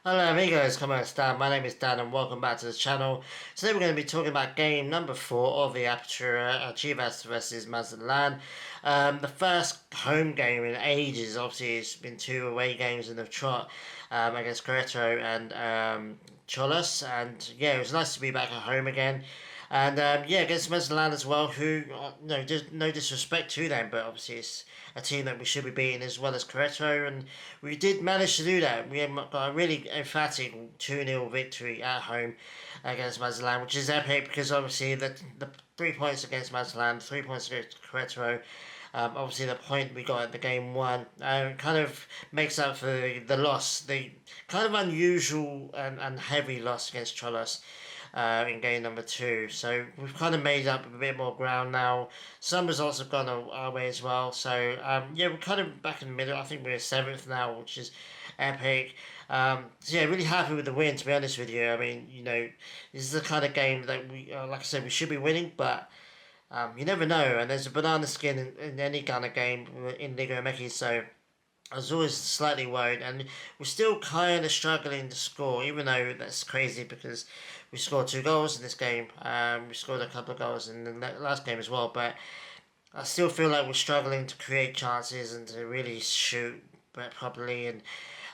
Hello amigos, come on, Dan. My name is Dan and welcome back to the channel. Today we're going to be talking about game number 4 of the Apertura Chivas versus Mazatlan. The first home game in ages. Obviously it's been 2 away games in the trot against Querétaro and Cholos. And yeah, it was nice to be back at home again. And yeah, against Mazatlan as well, who, no disrespect to them, but obviously it's a team that we should be beating as well as Querétaro, and we did manage to do that. We got a really emphatic 2-0 victory at home against Mazatlan, which is epic because obviously the 3 points against Mazatlan, 3 points against Querétaro, obviously the point we got at the game one kind of makes up for the loss, the kind of unusual and heavy loss against Cholos in game number 2. So we've kind of made up a bit more ground now. Some results have gone our way as well. So yeah, we're kind of back in the middle. I think we're 7th now, which is epic. So yeah, really happy with the win, to be honest with you. I mean, this is the kind of game that we, like I said, we should be winning, but you never know. And there's a banana skin in any kind of game in Liga MX, so I was always slightly worried, and we're still kind of struggling to score, even though that's crazy because we scored 2 goals in this game. We scored a couple of goals in the last game as well, but I still feel like we're struggling to create chances and to really shoot properly. And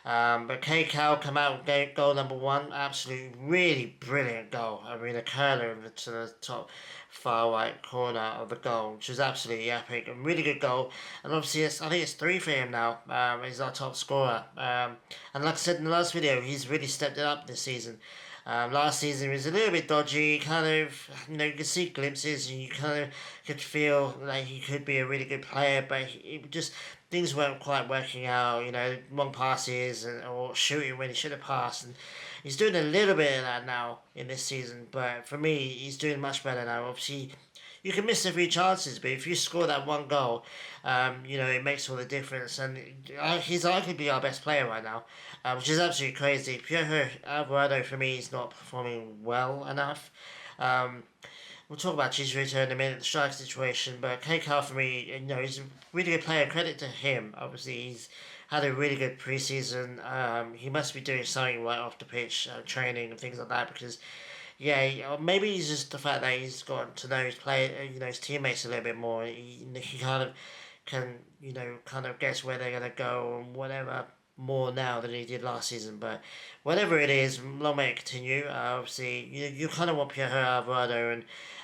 but COWELL come out with goal number 1, absolutely really brilliant goal. I mean, a curler to the top far right corner of the goal, which was absolutely epic and really good goal. And obviously, I think it's 3 for him now. He's our top scorer. And like I said in the last video, he's really stepped it up this season. Last season he was a little bit dodgy, kind of, you could see glimpses and you kind of could feel like he could be a really good player, but things weren't quite working out, wrong passes or shooting when he should have passed. And he's doing a little bit of that now in this season, but for me, he's doing much better now. Obviously, you can miss a few chances, but if you score that 1 goal, it makes all the difference. And he's arguably our best player right now, which is absolutely crazy. Piojo Alvarado, for me, is not performing well enough. We'll talk about Chicharito in a minute, the strike situation, but COWELL for me, he's a really good player. Credit to him. Obviously, he's had a really good preseason. He must be doing something right off the pitch, training and things like that, because yeah, maybe it's just the fact that he's gotten to know his his teammates a little bit more. He kind of can, kind of guess where they're gonna go and whatever more now than he did last season. But whatever it is, long may it continue. Obviously, you kind of want Piojo Alvarado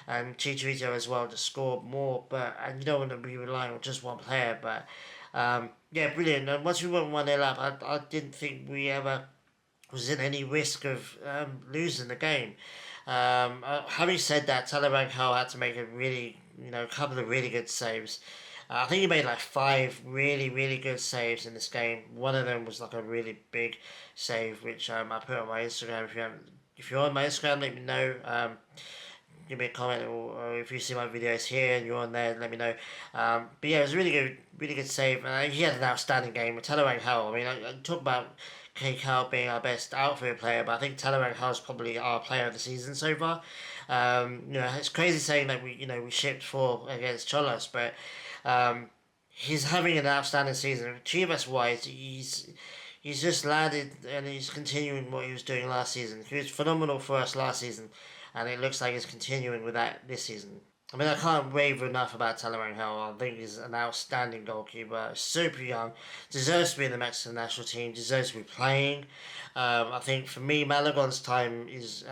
and Chicharito as well to score more, and you don't want to be relying on just one player. But yeah, brilliant. And once we went 1-0 up, I didn't think we ever was in any risk of losing the game. Having said that, TALA had to make a couple of really good saves. I think he made like 5 really, really good saves in this game. One of them was like a really big save, which I put on my Instagram. If you're on my Instagram, let me know. Give me a comment, or if you see my videos here and you're on there, let me know. But yeah, it was a really good save. He had an outstanding game with TALA. I mean, I talk about COWELL being our best outfield player, but I think TALA is probably our player of the season so far. It's crazy saying that we shipped 4 against Cholos, but he's having an outstanding season. Chivas wise, he's just landed and he's continuing what he was doing last season. He was phenomenal for us last season, and it looks like he's continuing with that this season. I mean, I can't rave enough about TALA. I think he's an outstanding goalkeeper, super young, deserves to be in the Mexican national team, deserves to be playing. I think for me, Malagon's time is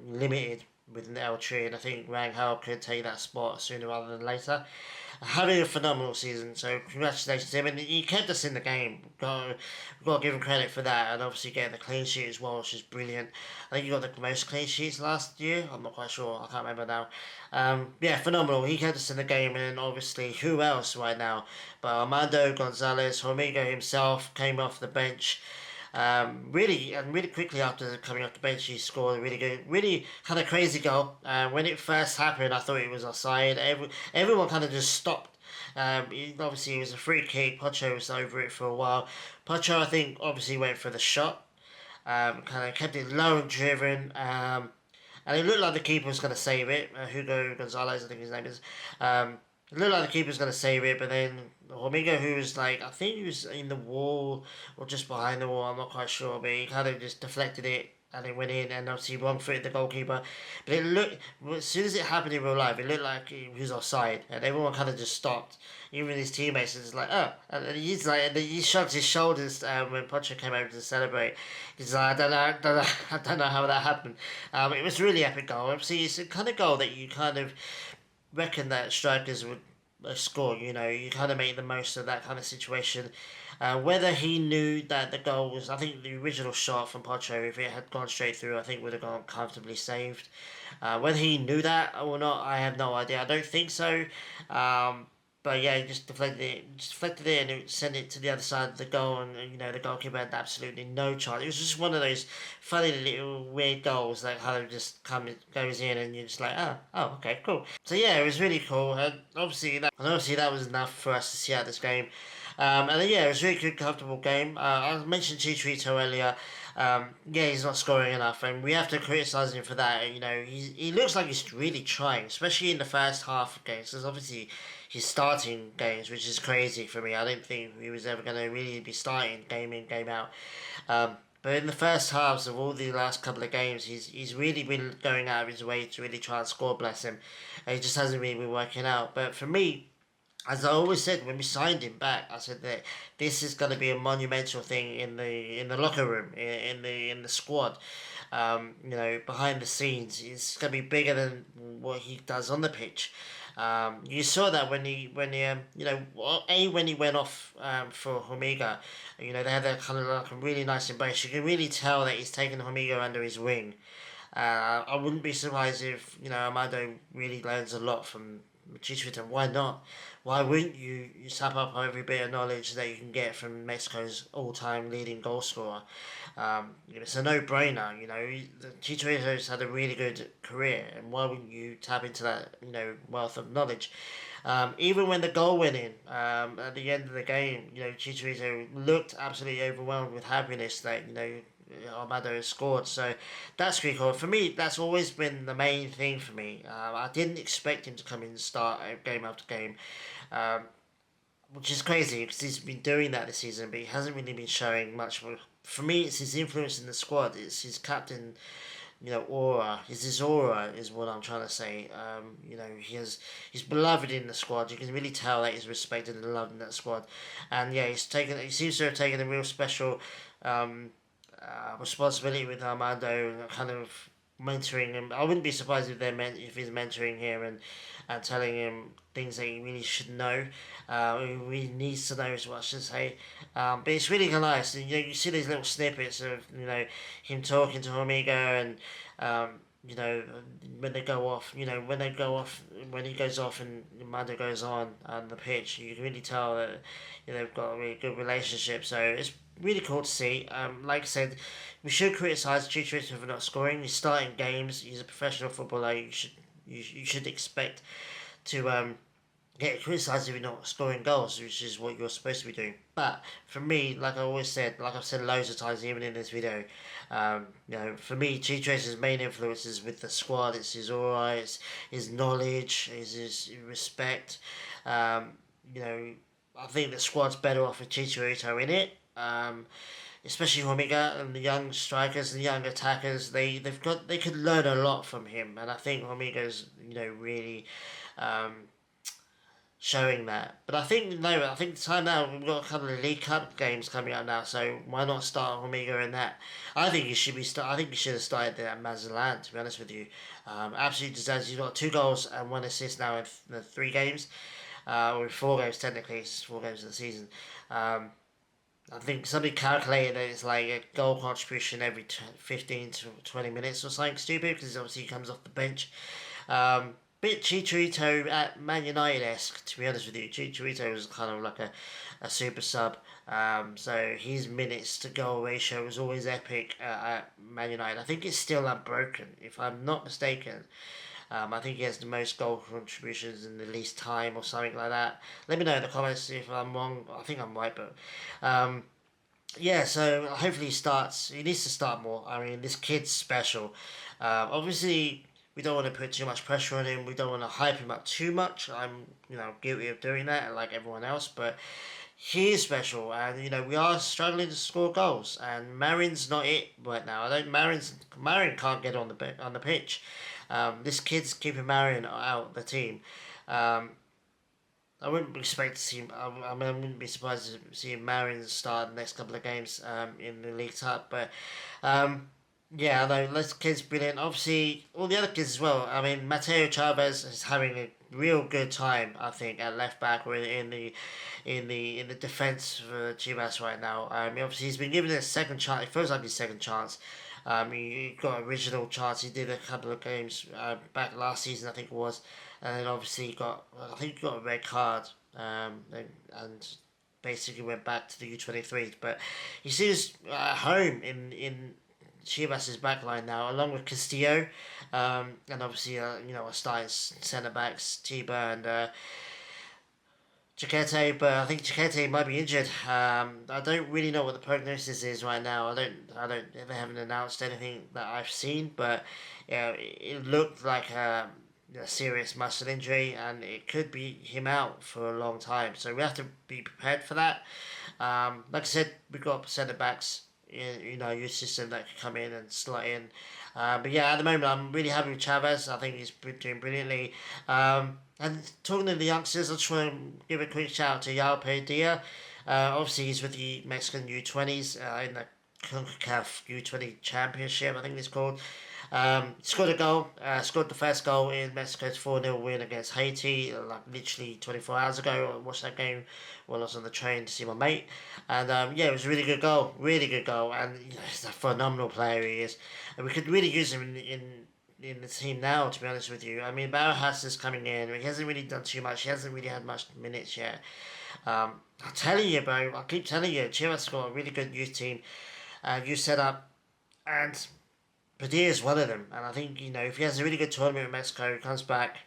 limited within the L3, and I think Rangel could take that spot sooner rather than later. Having a phenomenal season, so congratulations to him. And he kept us in the game. We've got to give him credit for that, and obviously getting the clean sheet as well, which is brilliant. I think he got the most clean sheets last year. I'm not quite sure. I can't remember now. Yeah, phenomenal. He kept us in the game, and obviously, who else right now? But Armando Gonzalez, HORMIGA himself, came off the bench. Really quickly after coming off the bench, he scored a really kind of crazy goal. When it first happened, I thought it was offside. Everyone kind of just stopped. Obviously, it was a free kick. Pocho was over it for a while. Pocho, I think, obviously went for the shot. Kind of kept it low and driven. And it looked like the keeper was going to save it. Hugo Gonzalez, I think his name is. It looked like the keeper's going to save it, but then HORMIGA, who was like, I think he was in the wall or just behind the wall, I'm not quite sure, but he kind of just deflected it and it went in, and obviously wrong footed the goalkeeper. But it looked, as soon as it happened in real life, it looked like he was offside, and everyone kind of just stopped. Even his teammates was like, oh, and he's like, and he shrugged his shoulders when Pocho came over to celebrate. He's like, I don't know how that happened. It was really epic goal. Obviously, it's a kind of goal that you kind of reckon that strikers would score. You know, you kind of make the most of that kind of situation. Whether he knew that the goal was, I think the original shot from Pocho, if it had gone straight through, I think would have gone comfortably saved. Whether he knew that or not, I have no idea. I don't think so. But yeah, he just deflected it, and it sent it to the other side of the goal, and you know the goalkeeper had absolutely no chance. It was just one of those funny little weird goals that kind of just goes in, and you're just like, okay, cool. So yeah, it was really cool, and obviously that was enough for us to see out this game. And then, yeah, it was a really good, comfortable game. I mentioned Chicharito earlier. Yeah, he's not scoring enough, and we have to criticise him for that. You know, he looks like he's really trying, especially in the first half of games. Because obviously, he's starting games, which is crazy for me. I didn't think he was ever going to really be starting game in, game out. But in the first halves of all the last couple of games, he's really been going out of his way to really try and score, bless him. And he just hasn't really been working out. But for me, as I always said when we signed him back, I said that this is going to be a monumental thing in the locker room, in the squad. You know, behind the scenes, it's going to be bigger than what he does on the pitch. You saw that you know, when he went off for HORMIGA, you know, they had that kind of like a really nice embrace. You can really tell that he's taken HORMIGA under his wing. I wouldn't be surprised if, you know, Armando really learns a lot from Chicharito. Why not? Why wouldn't you sap up every bit of knowledge that you can get from Mexico's all-time leading goal scorer? It's a no-brainer. You know, Chicharito's had a really good career, and why wouldn't you tap into that, you know, wealth of knowledge? Even when the goal went in at the end of the game, you know, Chicharito looked absolutely overwhelmed with happiness that, you know, Armando has scored. So that's pretty cool. For me, that's always been the main thing for me. I didn't expect him to come in and start game after game, um, which is crazy because he's been doing that this season, but he hasn't really been showing much. For me, it's his influence in the squad. It's his captain, you know, aura. It's his aura is what I'm trying to say. You know, he's beloved in the squad. You can really tell that he's respected and loved in that squad, and yeah, he seems to have taken a real special. Responsibility with Armando, kind of mentoring him. I wouldn't be surprised if he's mentoring him and telling him things that he really should know. He really needs to know is what I should say. But it's really nice. You know, you see these little snippets of, you know, him talking to HORMIGA, and you know, when they go off, you know, when he goes off and Armando goes on the pitch, you can really tell that, you know, they've got a really good relationship. So it's really cool to see. Like I said, we should criticise Chicharito for not scoring. He's starting games. He's a professional footballer. You should expect to get criticised if you're not scoring goals, which is what you're supposed to be doing. But for me, like I always said, like I've said loads of times, even in this video, you know, for me, Chicharito's main influences with the squad. It's his aura, it's his knowledge, it's his respect. You know, I think the squad's better off with Chicharito in it. Especially HORMIGA and the young strikers and the young attackers, they could learn a lot from him, and I think HORMIGA's, you know, really showing that. But I think the time now, we've got a couple of League Cup games coming up now, so why not start HORMIGA in that? I think he should have started there at MAZATLAN, to be honest with you. Absolutely deserves. He's got 2 goals and 1 assist now in the 3 games, or 4 games technically. It's 4 games of the season. I think somebody calculated that it's like a goal contribution every 15 to 20 minutes or something stupid, because obviously he comes off the bench. Bit Chicharito at Man United-esque, to be honest with you. Chicharito was kind of like a super sub. So his minutes to goal ratio was always epic at Man United. I think it's still unbroken, if I'm not mistaken. I think he has the most goal contributions in the least time or something like that. Let me know in the comments if I'm wrong. I think I'm right, but yeah, so hopefully he starts. He needs to start more. I mean, this kid's special. Obviously, we don't want to put too much pressure on him. We don't want to hype him up too much. I'm, guilty of doing that like everyone else, but he is special, and we are struggling to score goals. And Marin's not it right now. I don't. Marin can't get on the pitch. This kid's keeping Marin out the team. Um, I wouldn't expect to see. I mean, I wouldn't be surprised to see Marin start the next couple of games in the League Cup. But um, yeah, I know this kid's brilliant. Obviously, all the other kids as well. I mean, Mateo Chavez is having a real good time. I think at left back or in the defense for Chivas right now. Obviously he's been given a second chance. It feels like his second chance. He got original chance. He did a couple of games back last season, I think it was, and then obviously I think he got a red card. And basically went back to the U23s. But he seems at home in Chivas' backline now, along with Castillo, and obviously our starting centre backs Tiba and Chiquete, but I think Chiquete might be injured. I don't really know what the prognosis is right now. They haven't announced anything that I've seen, but yeah, it looked like a serious muscle injury, and it could be him out for a long time. So we have to be prepared for that. Like I said, we've got centre backs in our youth system that can come in and slot in. But yeah, at the moment, I'm really happy with Chavez. I think he's doing brilliantly. And talking to the youngsters, I just want to give a quick shout out to Yao Padilla. Obviously, he's with the Mexican U20s in the CONCACAF U20 Championship, I think it's called. Scored a goal, scored the first goal in Mexico's 4-0 win against Haiti, like literally 24 hours ago. I watched that game while I was on the train to see my mate. And yeah, it was a really good goal. And he's a phenomenal player, he is. And we could really use him in the team now, to be honest with you. I mean, Barajas is coming in. He hasn't really done too much. He hasn't really had much minutes yet. I'm telling you, bro. I keep telling you, Chivas got a really good youth team, youth setup, and Padilla is one of them. And I think, if he has a really good tournament in Mexico, comes back,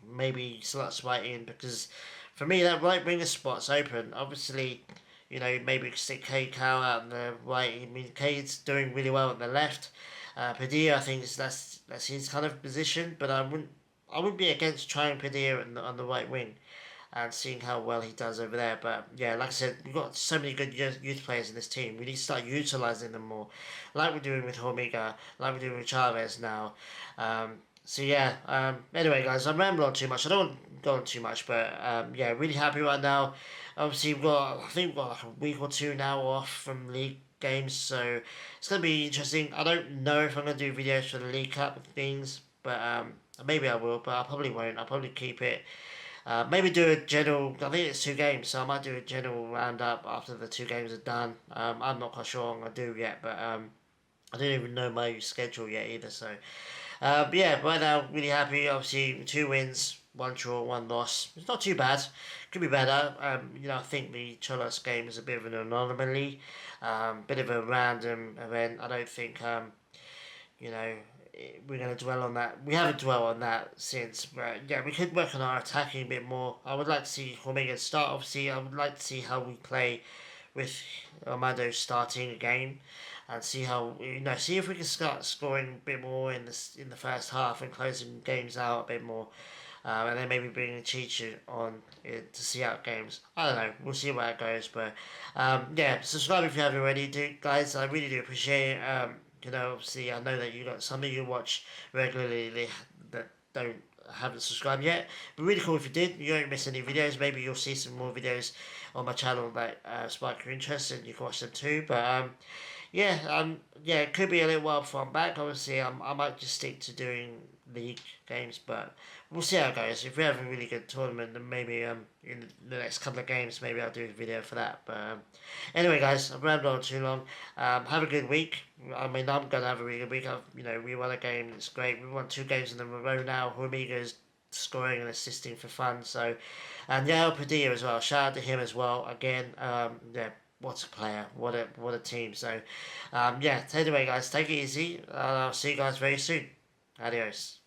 maybe slots right in, because for me, that right winger spot's open. Obviously, maybe stick Kate Cow out on the right. I mean, Kate's doing really well at the left. Padilla, I think that's his kind of position, but I wouldn't be against trying Padilla on the right wing and seeing how well he does over there. But yeah, like I said, we've got so many good youth players in this team. We need to start utilising them more, like we're doing with HORMIGA, like we're doing with Chavez now. So yeah, anyway guys, I'm rambling on too much. I don't want to go on too much, but yeah, really happy right now. Obviously, I think we've got like a week or two now off from league games, so it's going to be interesting. I don't know if I'm going to do videos for the League Cup things, but maybe I will, but I probably won't. I'll probably keep it. Maybe do a general. I think it's 2 games, so I might do a general roundup after the 2 games are done. I'm not quite sure what I'm gonna do yet, but I don't even know my schedule yet either. So, but yeah, right now really happy. Obviously, 2 wins, 1 draw, 1 loss. It's not too bad. Could be better. I think the Cholos game is a bit of an anomaly, bit of a random event. I don't think you know we're going to dwell on that. We haven't dwelled on that since, but yeah, we could work on our attacking a bit more. I would like to see HORMIGA start. Obviously, I would like to see how we play with Armando starting a game, and see how see if we can start scoring a bit more in the first half and closing games out a bit more. And then maybe bringing Chicha on to see out games. I don't know. We'll see where it goes. But yeah, subscribe if you haven't already, guys. I really do appreciate it. Obviously, I know that you got some of you watch regularly that haven't subscribed yet. But really cool if you did. You don't miss any videos. Maybe you'll see some more videos on my channel that spark your interest, and you can watch them too. But yeah, it could be a little while before I'm back. Obviously, I might just stick to doing league games, but we'll see how it goes. If we have a really good tournament, then maybe in the next couple of games, maybe I'll do a video for that. But anyway, guys, I've rambled on too long. Have a good week. I mean, I'm gonna have a really good week. We won a game. It's great. We won 2 games in a row now. HORMIGA is scoring and assisting for fun. So, and yeah, Padilla as well. Shout out to him as well. Again, yeah. What a player, what a team. So, yeah, anyway, guys, take it easy. I'll see you guys very soon. Adios.